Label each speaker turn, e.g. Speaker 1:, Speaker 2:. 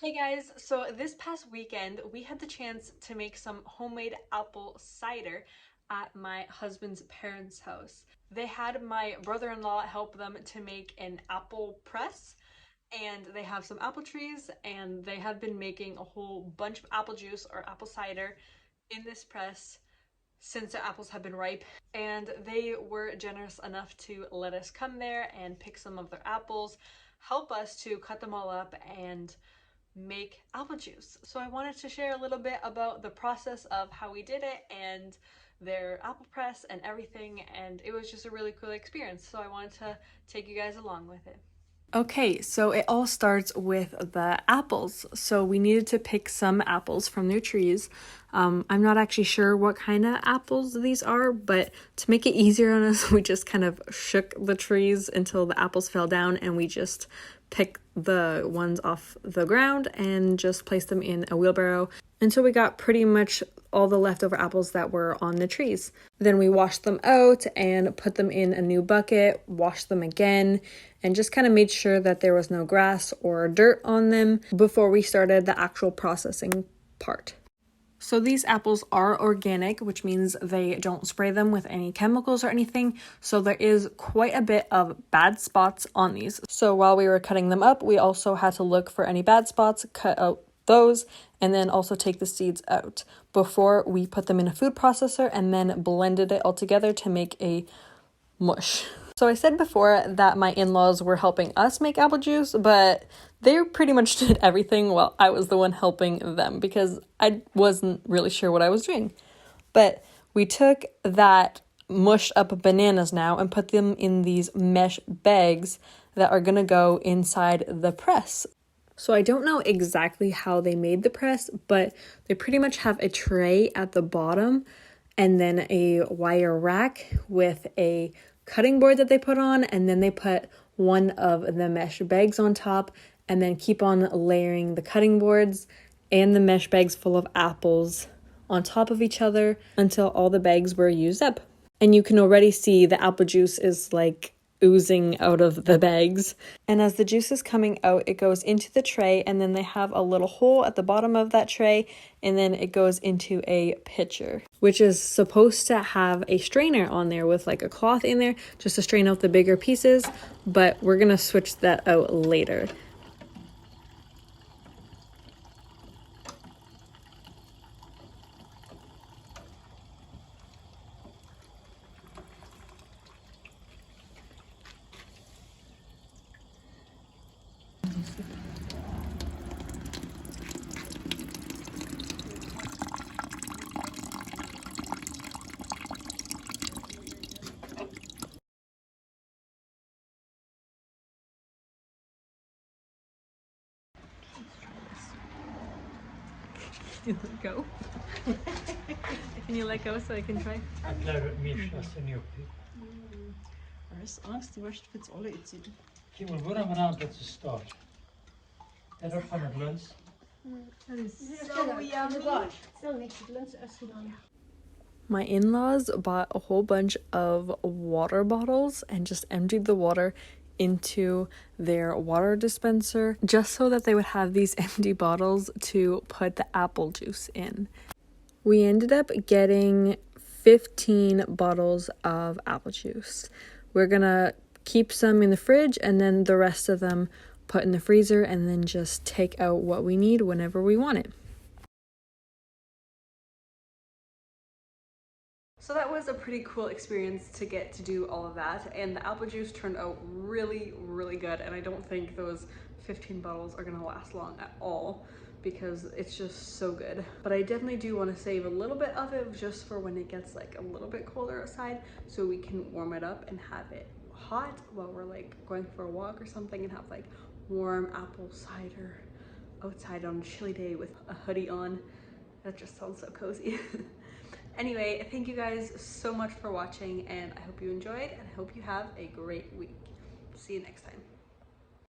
Speaker 1: Hey guys, so this past weekend we had the chance to make some homemade apple cider at my husband's parents' house. They had my brother-in-law help them to make an apple press, and they have some apple trees, and they have been making a whole bunch of apple juice or apple cider in this press since the apples have been ripe, and they were generous enough to let us come there and pick some of their apples, help us to cut them all up and make apple juice. So I wanted to share a little bit about the process of how we did it and their apple press and everything, and it was just a really cool experience. So I wanted to take you guys along with it. Okay, so it all starts with the apples. So we needed to pick some apples from their trees. I'm not actually sure what kind of apples these are, but to make it easier on us, we just kind of shook the trees until the apples fell down, and we just picked the ones off the ground and just placed them in a wheelbarrow until we got pretty much all the leftover apples that were on the trees. Then we washed them out and put them in a new bucket, washed them again, and just kind of made sure that there was no grass or dirt on them before we started the actual processing part. So these apples are organic, which means they don't spray them with any chemicals or anything. So there is quite a bit of bad spots on these. So while we were cutting them up, we also had to look for any bad spots, cut out those, and then also take the seeds out before we put them in a food processor and then blended it all together to make a mush. So I said before that my in-laws were helping us make apple juice, but they pretty much did everything while I was the one helping them because I wasn't really sure what I was doing. But we took that mushed up bananas now and put them in these mesh bags that are gonna go inside the press. So I don't know exactly how they made the press, but they pretty much have a tray at the bottom and then a wire rack with a cutting board that they put on, and then they put one of the mesh bags on top and then keep on layering the cutting boards and the mesh bags full of apples on top of each other until all the bags were used up. And you can already see the apple juice is like oozing out of the bags. And as the juice is coming out, it goes into the tray, and then they have a little hole at the bottom of that tray, and then it goes into a pitcher, which is supposed to have a strainer on there with like a cloth in there just to strain out the bigger pieces, but we're gonna switch that out later. You let go? Can you let go so I can try?
Speaker 2: Er is angst, die worst vindt alle iets in.
Speaker 3: Je moet worden maar aan dat ze start. En ook van het lunch.
Speaker 1: That is so yummy.
Speaker 2: Stel niks, het lunch is gedaan.
Speaker 1: My in-laws bought a whole bunch of water bottles and just emptied the water into their water dispenser just so that they would have these empty bottles to put the apple juice in. We ended up getting 15 bottles of apple juice. We're gonna keep some in the fridge and then the rest of them put in the freezer and then just take out what we need whenever we want it. So that was a pretty cool experience to get to do all of that, and the apple juice turned out really, really good, and I don't think those 15 bottles are gonna last long at all because it's just so good. But I definitely do want to save a little bit of it just for when it gets like a little bit colder outside so we can warm it up and have it hot while we're like going for a walk or something and have like warm apple cider outside on a chilly day with a hoodie on. That just sounds so cozy. Anyway, thank you guys so much for watching, and I hope you enjoyed, and I hope you have a great week. See you next time.